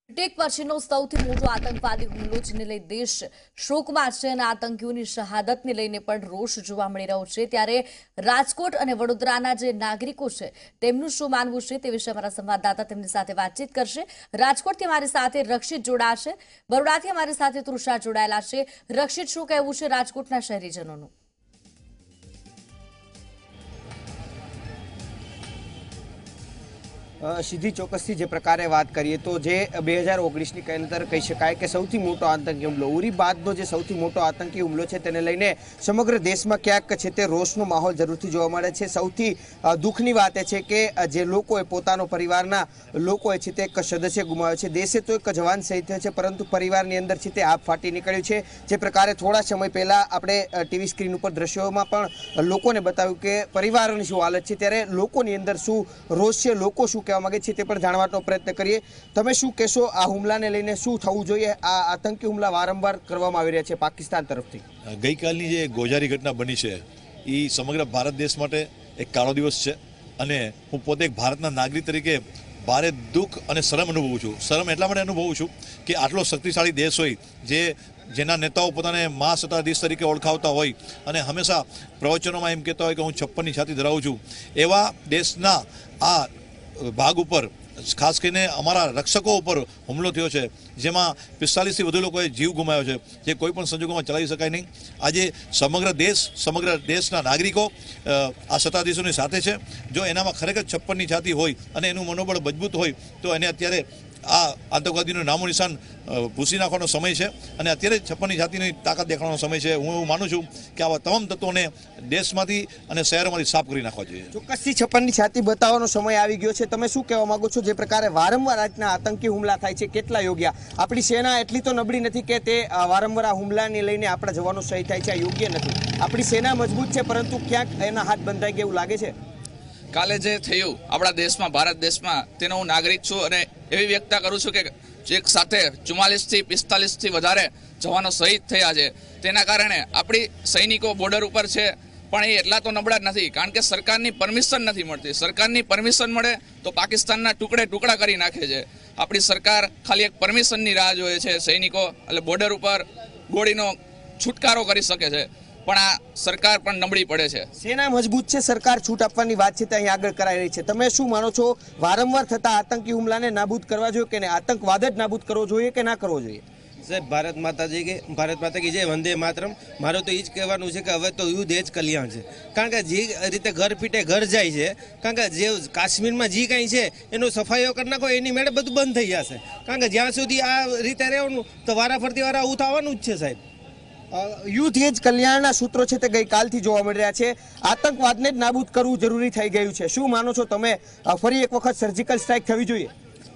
Tech પછીનો સૌથી મોટો આતંકવાદી હુમલો જેને લઈ દેશ શોકમાં છે અને આતંકીઓની શહાદતને લઈને પણ રોષ જોવા મળી રહ્યો છે। ત્યારે રાજકોટ અને વડોદરાના જે નાગરિકો છે તેમનું શું માનવું છે તે વિશે અમારા સંવાદદાતા તેમની સાથે વાતચીત કરશે। રાજકોટથી અમારી સાથે રક્ષિત જોડાશે, બરોડાથી અમારી સાથે તૃષા જોડાયેલા છે। રક્ષિત, શું કહેવું છે રાજકોટના શહેરીજનોનું? સીધી ચોક્કસથી જે પ્રકારે વાત કરીએ તો જે 2019ની અંદર કહી શકાય કે સૌથી મોટો આતંકી હુમલો ઉરી બાદનો જે સૌથી મોટો આતંકી હુમલો છે તેને લઈને સમગ્ર દેશમાં ક્યાંક છે તે રોષનો માહોલ જરૂરથી જોવા મળે છે। સૌથી દુઃખની વાત એ છે કે જે લોકોએ પોતાનો પરિવારના લોકોએ છે તે એક સદસ્ય ગુમાવ્યો છે। દેશે તો એક જવાન શહીદ થયો છે, પરંતુ પરિવારની અંદર છે તે આપ ફાટી નીકળ્યું છે। જે પ્રકારે થોડા સમય પહેલા આપણે ટીવી સ્ક્રીન ઉપર દ્રશ્યોમાં પણ લોકોને બતાવ્યું કે પરિવારોની શું હાલત છે, ત્યારે લોકોની અંદર શું રોષ છે, લોકો શું કહેવા માંગે છે તે પણ જાણવાનો પ્રયત્ન કરીએ। તમે શું કહેશો, આ હુમલાને લઈને શું થવું જોઈએ? આ આતંકી હુમલા વારંવાર કરવામાં આવી રહ્યા છે પાકિસ્તાન તરફથી। ગઈકાલની જે ગોઝારી ઘટના બની છે એ સમગ્ર ભારત દેશ માટે એક કાળો દિવસ છે અને હું પોતે એક ભારતના નાગરિક તરીકે ભારે દુઃખ અને શરમ અનુભવું છું। શરમ એટલા માટે અનુભવું છું કે આટલો શક્તિશાળી દેશ હોય જેના નેતાઓ પોતાને મહાસત્તાધીશ તરીકે ઓળખાવતા હોય અને હંમેશા પ્રવચનોમાં એમ કહેતા હોય કે હું 56ની છાતી ધરાવું છું, એવા દેશના આ ભાગ ઉપર ખાસ કરીને અમારા રક્ષકો ઉપર હુમલો થયો છે, જેમાં 45થી વધુ લોકોએ જીવ ગુમાવ્યો છે, જે કોઈ પણ સંજોગોમાં ચલાવી શકાય નહીં। આજે સમગ્ર દેશના નાગરિકો આ સત્તાધીશોની સાથે છે। જો એનામાં ખરેખર 56ની છાતી હોય અને એનું મનોબળ મજબૂત હોય તો એને અત્યારે આ આતંકવાદીનું નામો નિશાન ભૂસી નાખવાનો સમય છે અને અત્યારે 56ની છાતીની તાકાત દેખાડવાનો સમય છે। હું એવું માનું છું કે આવા તમામ તત્વોને દેશમાંથી અને શહેરોમાંથી સાફ કરી નાખવા જોઈએ। ચોક્કસથી 56ની છાતી બતાવવાનો સમય આવી ગયો છે। તમે શું કહેવા માંગો છો? જે પ્રકારે વારંવાર આજના આતંકી હુમલા થાય છે, કેટલા યોગ્ય? આપણી સેના એટલી તો નબળી નથી કે તે વારંવાર આ હુમલાને લઈને આપણા જવાનો શહીદ થાય છે, આ યોગ્ય નથી। આપણી સેના મજબૂત છે, પરંતુ ક્યાંક એના હાથ બંધાઈ ગયા એવું લાગે છે। કાલે જે થયું આપણા દેશમાં, ભારત દેશમાં, તેનો હું નાગરિક છું અને એવી વ્યક્ત કરું છું કે એક સાથે 44થી 45થી વધારે જવાનો શહીદ થયા છે। તેના કારણે આપણી સૈનિકો બોર્ડર ઉપર છે, પણ એ એટલા તો નબળા જ નથી, કારણ કે સરકારની પરમિશન નથી મળતી। સરકારની પરમિશન મળે તો પાકિસ્તાનના ટુકડા કરી નાખે છે। આપણી સરકાર ખાલી એક પરમિશનની રાહ જોએ છે। સૈનિકો એટલે બોર્ડર ઉપર ગોળીનો છુટકારો કરી શકે છે, પણ આ સરકાર પણ નબળી પડે છે। સેના મજબૂત છે, સરકાર છૂટ આપવાની વાતચીત અહીં આગળ કરાઈ રહી છે। તમે શું માનો છો, વારંવાર થતા આતંકી હુમલાને નાબૂદ કરવા જોઈએ કે આતંકવાદ જ નાબૂદ કરવો જોઈએ કે ના કરવો જોઈએ? સાહેબ, ભારત માતા કી જય, વંદે માતરમ। મારું તો એ જ કહેવાનું છે કે હવે તો યુદ્ધ એ જ કલ્યાણ છે, કારણ કે જે રીતે ઘર પીટે ઘર જાય છે, કારણ કે જે કાશ્મીરમાં જે કંઈ છે એનો સફાઈઓ કરી નાખો એની મેળે બધું બંધ થઈ જશે, કારણ કે જ્યાં સુધી આ રીતે રહેવાનું તો વારાફરતી વારા આવું થવાનું જ છે સાહેબ। યુદ્ધ એ જ કલ્યાણના સૂત્રો છે તે ગઈકાલથી જોવા મળી રહ્યા છે। આતંકવાદને જ નાબૂદ કરવું જરૂરી થઈ ગયું છે। શું માનો છો તમે, ફરી એક વખત સર્જિકલ સ્ટ્રાઇક થવી જોઈએ?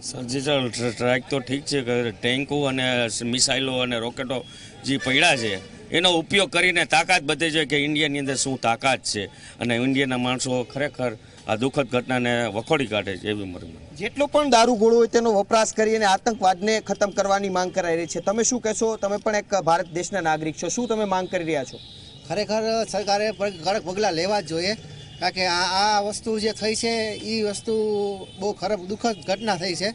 સર્જિકલ સ્ટ્રાઇક તો ઠીક છે કે ટેન્કો અને મિસાઇલો અને રોકેટો જે પડ્યા છે એનો ઉપયોગ કરીને તાકાત બતાવી જોઈએ કે ઇન્ડિયાની અંદર શું તાકાત છે, અને ઇન્ડિયાના માણસો ખરેખર આ દુઃખદ ઘટનાને વખોડી કાઢે છે એવી મરમ। જેટલો પણ દારૂ ગોળો હોય તેનો વપરાશ કરી અને આતંકવાદને ખતમ કરવાની માંગ કરાઈ રહી છે। તમે શું કહેશો? તમે પણ એક ભારત દેશના નાગરિક છો, શું તમે માંગ કરી રહ્યા છો? ખરેખર સરકારે કડક પગલાં લેવા જ જોઈએ, કારણ કે આ વસ્તુ જે થઈ છે એ વસ્તુ બહુ ખરાબ દુઃખદ ઘટના થઈ છે,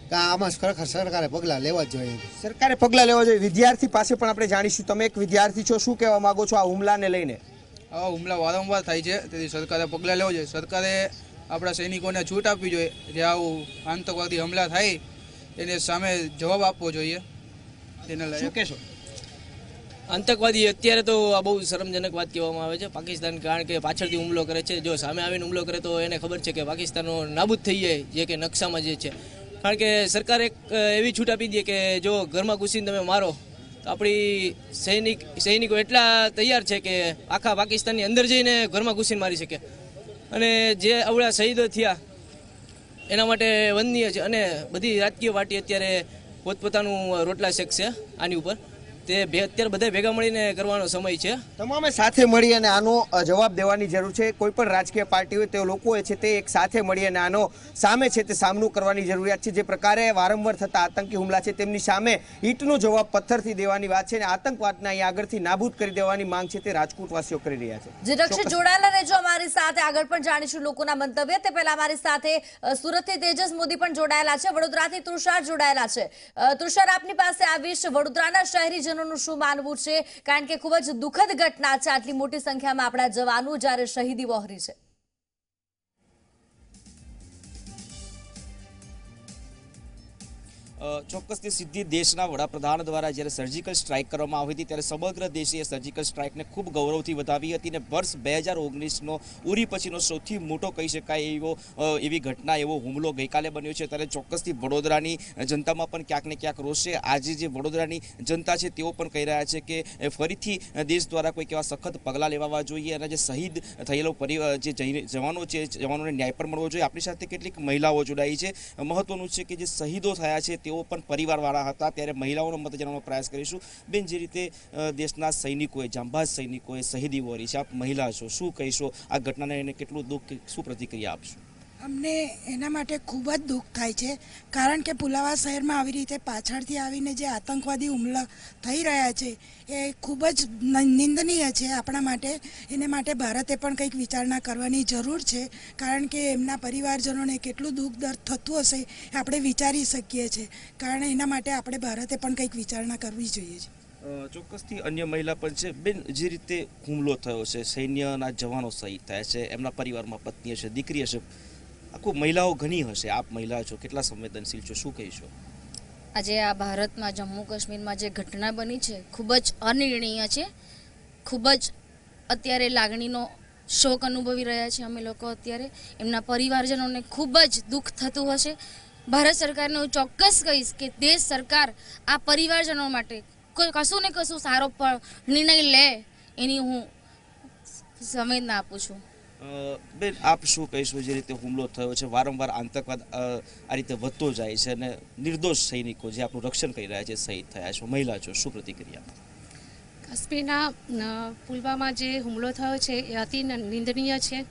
કે આમાં ખરેખર સરકારે પગલાં લેવા જ જોઈએ। સરકારે પગલાં લેવા જોઈએ। વિદ્યાર્થી પાસે પણ આપણે જાણીશું, તમે એક વિદ્યાર્થી છો, શું કહેવા માંગો છો આ હુમલાને લઈને? આ હુમલા વારંવાર થાય છે, તેથી સરકારે પગલાં લેવા જોઈએ। સરકારે આપણા સૈનિકોને છૂટ આપવી જોઈએ, જે આવું આતંકવાદી હુમલા થાય એને સામે જવાબ આપવો જોઈએ। તેને લઈ શું કહેશો? આતંકવાદી અત્યારે તો આ બહુ શરમજનક વાત કહેવામાં આવે છે પાકિસ્તાન, કારણ કે પાછળથી હુમલો કરે છે। જો સામે આવીને હુમલો કરે તો એને ખબર છે કે પાકિસ્તાનનો નાબૂદ થઈ જાય, જે કે નકશામાં જે છે, કારણ કે સરકારે એક એવી છૂટ આપી દે કે જો ઘરમાં ઘૂસીને તમે મારો તો આપણી સૈનિકો એટલા તૈયાર છે કે આખા પાકિસ્તાનની અંદર જઈને ઘરમાં ઘૂસીને મારી શકે, અને જે અવળા શહીદો થયા એના માટે વંદનીય છે। અને બધી રાજકીય પાર્ટી અત્યારે પોતપોતાનું રોટલા શેકશે આની ઉપર, તે અત્યારે બધા ભેગા મળીને કરવાનો સમય છે. તમામે સાથે મળી અને આનો જવાબ દેવાની જરૂર છે. કોઈ પણ રાજકીય પાર્ટી હોય તે લોકો છે તે એક સાથે મળી અને આનો સામે છે તે સામનો કરવાની જરૂરિયાત છે. જે પ્રકારે વારંવાર થતા આતંકી હુમલા છે તેમની સામે ઈંટનો જવાબ પથ્થરથી દેવાની વાત છે અને આતંકવાદને અહીં આગળથી નાબૂદ કરી દેવાની માંગ છે તે રાજકોટવાસીઓ કરી રહ્યા છે. જે રક્ષિત જોડાયેલા રહેજો અમારી સાથે, આગળ પણ જાણીશું લોકોના મંતવ્ય. તે પહેલા અમારી સાથે સુરતથી તેજસ મોદી પણ જોડાયેલા છે, વડોદરાથી તુષાર જોડાયેલા છે. તુષાર, આપની પાસે આવીશ. વડોદરાના શહેરીજનોનું શું માનવું છે, કારણ કે ખૂબ જ દુઃખદ ઘટના છે, આટલી મોટી સંખ્યામાં આપણા જવાનો જ્યારે શહીદી વહોરી છે. ચોક્કસથી સીધી દેશના વડાપ્રધાન દ્વારા જ્યારે સર્જિકલ સ્ટ્રાઇક કરવામાં આવી હતી ત્યારે સમગ્ર દેશે એ સર્જિકલ સ્ટ્રાઇકને ખૂબ ગૌરવથી વધાવી હતી અને વર્ષ 2019નો ઉરી પછીનો સૌથી મોટો કહી શકાય એવી ઘટના, એવો હુમલો ગઈકાલે બન્યો છે. ત્યારે ચોક્કસથી વડોદરાની જનતામાં પણ ક્યાંક ને ક્યાંક રોષ છે. આજે જે વડોદરાની જનતા છે તેઓ પણ કહી રહ્યા છે કે ફરીથી દેશ દ્વારા કોઈક એવા સખત પગલાં લેવા જોઈએ અને જે શહીદ થયેલો જે જવાનો છે, જવાનોને ન્યાય પણ મળવો જોઈએ. આપણી સાથે કેટલીક મહિલાઓ જોડાઈ છે. મહત્વનું છે કે જે શહીદો થયા છે તેઓ પણ પરિવારવાળા હતા, ત્યારે મહિલાઓનો મત જાણવાનો પ્રયાસ કરીશું. બેન, જે રીતે દેશના સૈનિકોએ, જાંબાઝ સૈનિકોએ શહીદી વહોરી છે, આપ મહિલા છો, શું કહીશો આ ઘટનાને એને કેટલું દુઃખ, શું પ્રતિક્રિયા આપશો? અમને એના માટે ખૂબ જ દુઃખ થાય છે, કારણ કે પુલાવા શહેરમાં આવી રીતે પાછળથી આવીને જે આતંકવાદી હુમલા થઈ રહ્યા છે એ ખૂબ જ નિંદનીય છે આપણા માટે. એને માટે ભારતે પણ કંઈક વિચારણા કરવાની જરૂર છે, કારણ કે એમના પરિવારજનોને કેટલું દુઃખ દર્દ થતું હશે આપણે વિચારી શકીએ છીએ. કારણ એના માટે આપણે ભારતે પણ કંઈક વિચારણા કરવી જોઈએ છે. ચોક્કસથી અન્ય મહિલા પણ છે. બેન, જે રીતે હુમલો થયો છે, સૈન્યના જવાનો શહીદ થયા છે, એમના પરિવારમાં પત્ની હશે, દીકરી હશે, આખું મહિલાઓ ઘણી હશે. આપ મહિલા છો, કેટલા સંવેદનશીલ છો, શું કહીશો? આજે આ ભારતમાં જમ્મુ કાશ્મીરમાં જે ઘટના બની છે ખૂબ જ અનિર્ણીય છે. ખૂબ જ અત્યારે લાગણીનો શોક અનુભવી રહ્યા છે અમે લોકો. અત્યારે એમના પરિવારજનોને ખૂબ જ દુઃખ થતું હશે. ભારત સરકારને હું ચોક્કસ કહીશ કે દેશ સરકાર આ પરિવારજનો માટે કોઈ કશું ને કશું સારો નિર્ણય લે એની હું સંવેદના આપું છું. બેન, આપ શું કહીશો? જે રીતે હુમલો થયો છે, વારંવાર આતંકવાદ આ રીતે વધતો જાય છે અને નિર્દોષ સૈનિકો જે આપણું રક્ષણ કરી રહ્યા છે શહીદ થયા છે, મહિલા છો, શું પ્રતિક્રિયા? કાશ્મીરના પુલવામા જે હુમલો થયો છે એ અતિ નિંદનીય છે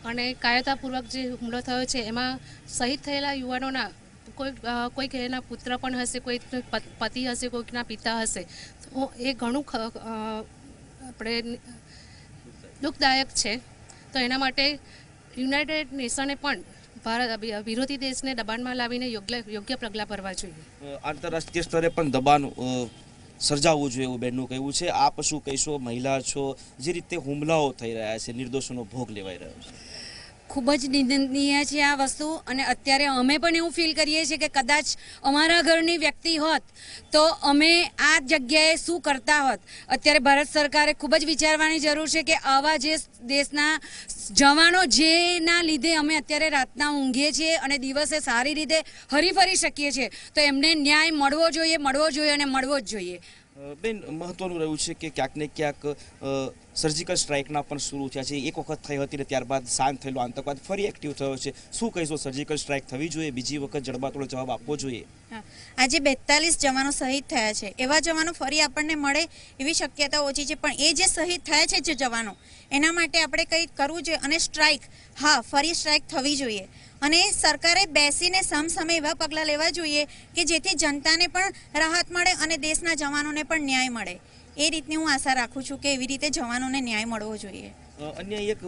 અને કાયરતાપૂર્વક જે હુમલો થયો છે એમાં શહીદ થયેલા યુવાનોના કોઈક એના પુત્ર પણ હશે, કોઈ પતિ હશે, કોઈકના પિતા હશે. તો એ ઘણું આપણે દુઃખદાયક છે. તો એના માટે યુનાઇટેડ નેશને પણ વિરોધી દેશને દબાણમાં લાવીને યોગ્ય પગલાં ભરવા જોઈએ. આંતરરાષ્ટ્રીય સ્તરે પણ દબાણ સર્જાવવું જોઈએ એવું બેનનું કહેવું છે. આપ શું કહીશો? મહિલા છો, જે રીતે હુમલાઓ થઈ રહ્યા છે, નિર્દોષોનો ભોગ લેવાઈ રહ્યો છે, ખૂબ જ નિંદનીય છે આ વસ્તુ. અને અત્યારે અમે પણ એવું ફીલ કરીએ છીએ કે કદાચ અમારા ઘરની વ્યક્તિ હોત તો અમે આ જગ્યાએ શું કરતા હોત. અત્યારે ભારત સરકારે ખૂબ જ વિચારવાની જરૂર છે કે આવા જે દેશના જવાનો જેના લીધે અમે અત્યારે રાતના ઊંઘીએ છીએ અને દિવસે સારી રીતે હરીફરી શકીએ છીએ, તો એમને ન્યાય મળવો જોઈએ અને મળવો જ જોઈએ. બેન, મહત્વનું રહ્યું છે કે ક્યાંક ને ક્યાંક સર્જિકલ સ્ટ્રાઇકના પણ શરૂ થયા છે. એક વખત થઈ હતી ને ત્યારબાદ શાંત થયેલો આતંકવાદ ફરી એક્ટિવ થયો છે. શું કહીશો? સર્જિકલ સ્ટ્રાઇક થવી જોઈએ, બીજી વખત જડબાતોડ જવાબ આપવો જોઈએ? આજે 42 જવાનો શહીદ થયા છે. એવા જવાનો ફરી આપણને મળે એવી શક્યતા ઓછી છે, પણ એ જે શહીદ થયા છે જે જવાનો, એના માટે આપણે કંઈક કરવું જોઈએ. અને સ્ટ્રાઇક, હા, ફરી સ્ટ્રાઇક થવી જોઈએ અને સરકારે બેસીને સમસામે એવા પગલાં લેવા જોઈએ કે જેથી જનતાને પણ રાહત મળે અને દેશના જવાનોને પણ ન્યાય મળે. એ રીતની હું આશા રાખું છું કે એવી રીતે જવાનોને ન્યાય મળવો જોઈએ. અન્ય એક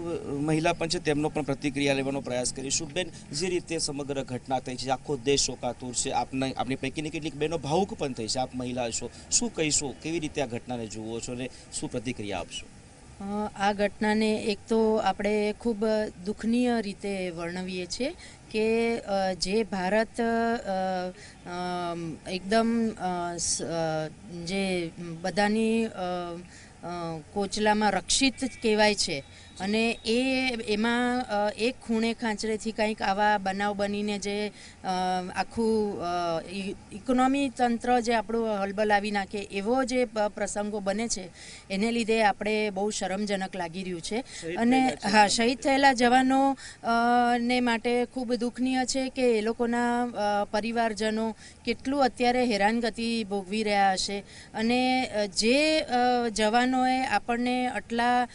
મહિલા પણ છે, તેમનો પણ પ્રતિક્રિયા લેવાનો પ્રયાસ કરીશું. બેન, જે રીતે સમગ્ર ઘટના થઈ છે, આખો દેશ શોકાતુર છે. આપની પૈકીની કેટલીક બહેનો ભાવુક પણ થઈ છે. આપ મહિલા છો, શું કહીશો? કેવી રીતે આ ઘટનાને જુઓ છો અને શું પ્રતિક્રિયા આપશો? આ ઘટનાને એક તો આપણે ખૂબ દુઃખનીય રીતે વર્ણવીએ છીએ કે જે ભારત એકદમ જે બધાની કોચલામાં રક્ષિત કહેવાય છે, અને એમાં એક ખૂણે ખાંચરેથી કંઈક આવા બનાવ બનીને જે આખું ઇકોનોમી તંત્ર જે આપણું હલબલાવી નાખે એવો જે પ્રસંગો બને છે એને લીધે આપણે બહુ શરમજનક લાગી રહ્યું છે. અને હા, શહીદ થયેલા જવાનો ને માટે ખૂબ દુઃખનીય છે કે એ લોકોના પરિવારજનો કેટલું અત્યારે હેરાનગતિ ભોગવી રહ્યા હશે. અને જે જવાનોએ આપણને આટલા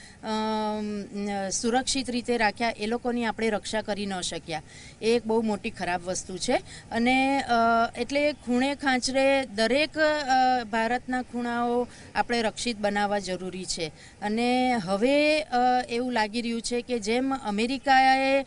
સુરક્ષિત રીતે રાખ્યા એ લોકોની આપણે રક્ષા કરી ન શક્યા એ એક બહુ મોટી ખરાબ વસ્તુ છે. અને એટલે ખૂણે ખાંચરે દરેક ભારતના ખૂણાઓ આપણે રક્ષિત બનાવવા જરૂરી છે. અને હવે એવું લાગી રહ્યું છે કે જેમ અમેરિકાએ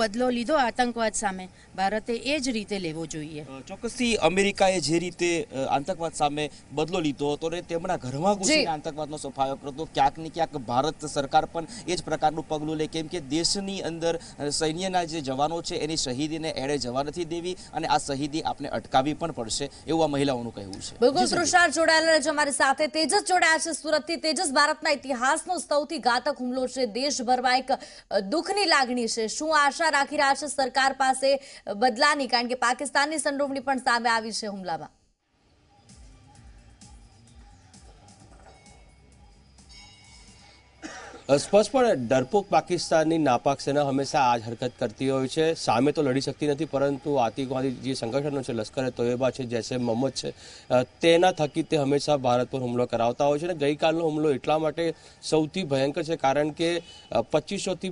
બદલો લીધો આતંકવાદ સામે, ભારતે એ જ રીતે લેવો જોઈએ. ચોક્કસથી અમેરિકાએ જે રીતે આતંકવાદ સામે બદલો લીધો હતો ને તેમના ઘરમાં ઘૂસીને આતંકવાદનો સફાયો કરતો, ક્યાંક ને ક્યાંક ભારત સરકાર પણ એ જ પ્રકારનું પગલું લે, કેમ કે દેશની અંદર સૈન્યના જે જવાનો છે એની શહીદીને એડે જવા નથી દેવી અને આ શહીદી આપણે અટકાવવી પણ પડશે, એવું આ મહિલાઓનું કહેવું છે. બિલકુલ તૃષાર જોડાયેલા છે અમારી સાથે. તેજસ જોડાયા છે સુરતથી. તેજસ, ભારતના ઇતિહાસનો સૌથી ઘાતક હુમલો છે, દેશભરમાં એક દુઃખની લાગણી છે. શું આશા રાખી રહ્યા છે સરકાર પાસે બદલાની, કારણ કે પાકિસ્તાનની સંડોવણી પણ સામે આવી છે હુમલામાં? સ્પષ્ટપણે ડરપોક પાકિસ્તાનની નાપાક સેના હંમેશા આ જ હરકત કરતી હોય છે. સામે તો લડી શકતી નથી, પરંતુ આતંકવાદી જે સંગઠનો છે, લશ્કરે તોયબા છે, જૈશે મોહમ્મદ છે, તેના થકી તે હંમેશા ભારત પર હુમલો કરાવતા હોય છે. અને ગઈકાલનો હુમલો એટલા માટે સૌથી ભયંકર છે કારણ કે 2500થી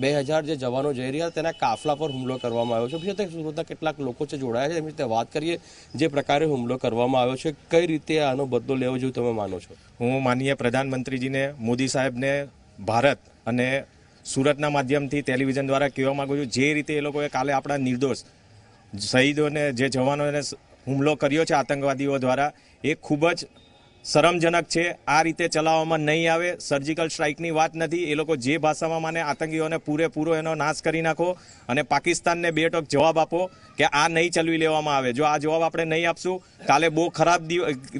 2000 જે જવાનો જઈ રહ્યા તેના કાફલા પર હુમલો કરવામાં આવ્યો છે. પછી સુરતના કેટલાક લોકો છે જોડાયા છે, એમની રીતે વાત કરીએ જે પ્રકારે હુમલો કરવામાં આવ્યો છે, કઈ રીતે આનો બદલો લેવો જોઈએ તમે માનો છો? હું માનનીય પ્રધાનમંત્રીજીને, મોદી સાહેબને ભારત અને સુરતના માધ્યમથી ટેલિવિઝન દ્વારા કહેવા માગું છું, જે રીતે એ લોકોએ કાલે આપણા નિર્દોષ શહીદોને, જે જવાનોને હુમલો કર્યો છે આતંકવાદીઓ દ્વારા, એ ખૂબ જ શરમજનક છે. આ રીતે ચલાવવામાં નહીં આવે. સર્જિકલ સ્ટ્રાઇકની વાત નથી. એ લોકો જે ભાષામાં માને આતંકીઓને પૂરેપૂરો એનો નાશ કરી નાખો અને પાકિસ્તાનને બે ટોક જવાબ આપો કે આ નહીં ચલવી લેવામાં આવે. જો આ જવાબ આપણે નહીં આપશું, કાલે બહુ ખરાબ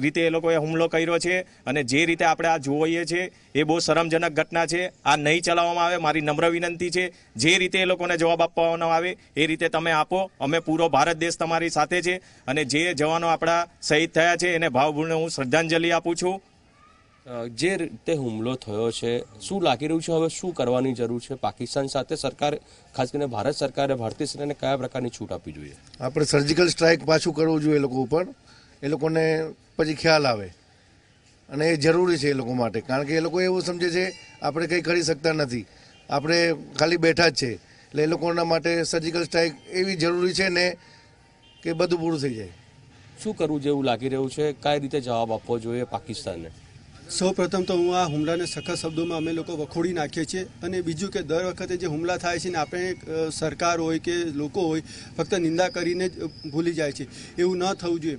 રીતે એ લોકોએ હુમલો કર્યો છે અને જે રીતે આપણે આ જોઈએ છીએ એ બહુ શરમજનક ઘટના છે. આ નહીં ચલાવવામાં આવે. મારી નમ્ર વિનંતી છે, જે રીતે એ લોકોને જવાબ આપવાનો આવે એ રીતે તમે આપો. અમે પૂરો ભારત દેશ તમારી સાથે છે અને જે જવાનો આપણા શહીદ થયા છે એને ભાવપૂર્ણ હું શ્રદ્ધાંજલિ આપું છું. જે રીતે હુમલો થયો છે, શું લાગી રહ્યું છે હવે શું કરવાની જરૂર છે પાકિસ્તાન સાથે? સરકાર, ખાસ કરીને ભારત સરકારે ભારતીય સેનાને કયા પ્રકારની છૂટ આપવી જોઈએ? આપણે સર્જિકલ સ્ટ્રાઇક પાછું કરવું જોઈએ એ લોકો ઉપર. એ લોકોને પછી ખ્યાલ આવે અને એ જરૂરી છે એ લોકો માટે, કારણ કે એ લોકો એવું સમજે છે આપણે કંઈ કરી શકતા નથી, આપણે ખાલી બેઠા જ છે. એટલે એ લોકોના માટે સર્જિકલ સ્ટ્રાઇક એવી જરૂરી છે ને કે બધું પૂરું થઈ જાય. શું કરવું જેવું લાગી રહ્યું છે? કઈ રીતે જવાબ આપવો જોઈએ પાકિસ્તાનને? સૌ પ્રથમ તો હું આ હુમલાને સખત શબ્દોમાં અમે લોકો વખોડી નાખીએ છીએ. અને બીજું કે દર વખતે જે હુમલા થાય છે ને આપણે સરકાર હોય કે લોકો હોય ફક્ત નિંદા કરીને જ ભૂલી જાય છે. એવું ન થવું જોઈએ.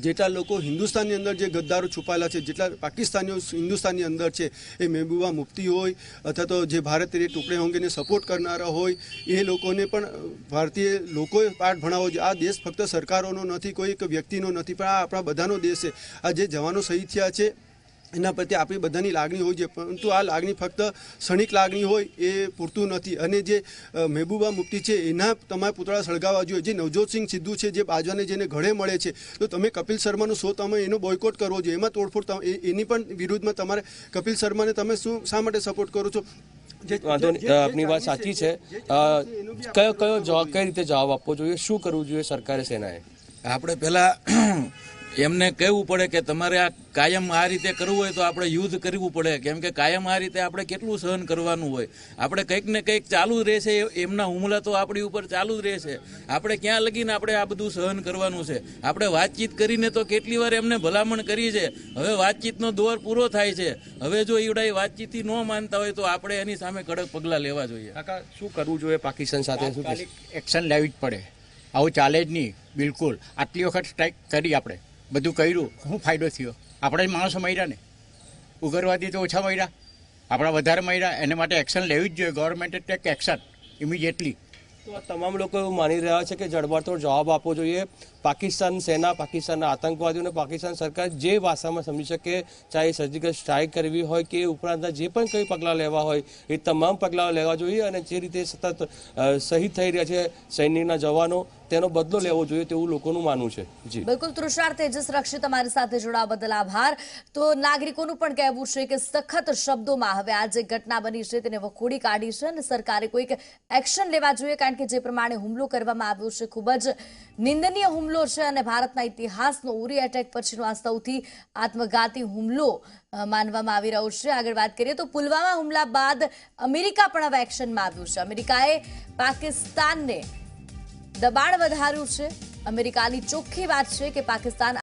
જેટલા લોકો હિન્દુસ્તાનની અંદર જે ગદ્દારો છુપાયેલા છે, જેટલા પાકિસ્તાનીઓ હિન્દુસ્તાનની અંદર છે, એ મહેબૂબા મુફ્તી હોય અથવા તો જે ભારત તેરે ટુકડે હોંગેને સપોર્ટ કરનારા હોય, એ લોકોને પણ ભારતીય લોકોએ પાઠ ભણાવવો જોઈએ. આ દેશ ફક્ત સરકારોનો નથી, કોઈ એક વ્યક્તિનો નથી, પણ આ આપણા બધાનો દેશ છે. આ જે જવાનો શહીદ થયા છે એના પ્રત્યે આપણી બધાની લાગણી હોય છે, પરંતુ આ લાગણી ફક્ત ક્ષણિક લાગણી હોય એ પૂરતું નથી. અને જે મહેબૂબા મુફ્તી છે એના તમારે પુતળા સળગાવવા જોઈએ. જે નવજોતસિંહ સિદ્ધુ છે, જે બાજવાને જેને ઘરે મળે છે, તો તમે કપિલ શર્માનો શો તમે એનો બોયકોટ કરવો જોઈએ. એમાં તોડફોડ એની પણ વિરુદ્ધમાં તમારે કપિલ શર્માને તમે શા માટે સપોર્ટ કરો છો? વાંધો નહીં, આપની વાત સાચી છે. કયો જવાબ, કઈ રીતે જવાબ આપવો જોઈએ? શું કરવું જોઈએ સરકારે, સેનાએ? આપણે પહેલા એમને કહેવું પડે કે તમારે આ કાયમ આ રીતે કરવું હોય તો આપણે યુદ્ધ કરવું પડે, કેમ કે કાયમ આ રીતે આપણે કેટલું સહન કરવાનું હોય. આપણે કંઈક ને કંઈક ચાલુ જ રહેશે. એમના હુમલા તો આપણી ઉપર ચાલુ જ રહેશે. આપણે ક્યાં લગીને આપણે આ બધું સહન કરવાનું છે? આપણે વાતચીત કરીને તો કેટલી વાર એમને ભલામણ કરી છે. હવે વાતચીતનો દોર પૂરો થાય છે. હવે જો ઈવડા વાતચીતથી ન માનતા હોય તો આપણે એની સામે કડક પગલાં લેવા જોઈએ. કાકા, શું કરવું જોઈએ પાકિસ્તાન સાથે? એક્શન લેવી જ પડે. આવું ચાલે જ નહીં બિલકુલ. આટલી વખત સ્ટ્રાઇક કરી, આપણે બધું કર્યું, શું ફાયદો થયો? આપણે જ માણસો મર્યા ને. ઉગ્રવાદી તો ઓછા મર્યા, આપણા વધારે મર્યા. એના માટે એક્શન લેવી જ જોઈએ. ગવર્મેન્ટે ટેક એક્શન ઇમિડિયેટલી. તો આ તમામ લોકો એવું માની રહ્યા છે કે જડબાતોડ જવાબ આપવો જોઈએ. પાકિસ્તાન સેના, પાકિસ્તાનના આતંકવાદીઓને પાકિસ્તાન સરકાર જે ભાષામાં સમજી શકે, ચાહે સર્જિકલ સ્ટ્રાઇક કરવી હોય કે ઉપરાંતના જે પણ કંઈ પગલાં લેવા હોય એ તમામ પગલાં લેવા જોઈએ. અને જે રીતે સતત શહીદ થઈ રહ્યા છે સૈન્યના જવાનો, તેનો બદલો લેવો જોઈએ તેવું લોકોનું માનવું છે. જી બિલકુલ તુષાર, તેજસ રક્ષી તમારી સાથે જોડાવા બદલ આભાર. તો નાગરિકોનું પણ કહેવું છે કે સખત શબ્દોમાં હવે આ જે ઘટના બની છે તેને વખોડી કાઢી છે અને સરકારે કોઈક એક્શન લેવા જોઈએ, કારણ કે જે પ્રમાણે હુમલો કરવામાં આવ્યો છે ખૂબ જ નિંદનીય હુમલો છે અને ભારતના ઇતિહાસનો ઉરી એટેક પછીનો આ સૌથી આત્મઘાતી હુમલો માનવામાં આવી રહ્યો છે. આગળ વાત કરીએ તો પુલવામા હુમલા બાદ અમેરિકા પણ હવે એક્શનમાં આવ્યું છે. અમેરિકાએ પાકિસ્તાનને દબાણ વધાર્યું છે. અમેરિકાની ચોખ્ખી વાત છે કે પાકિસ્તાન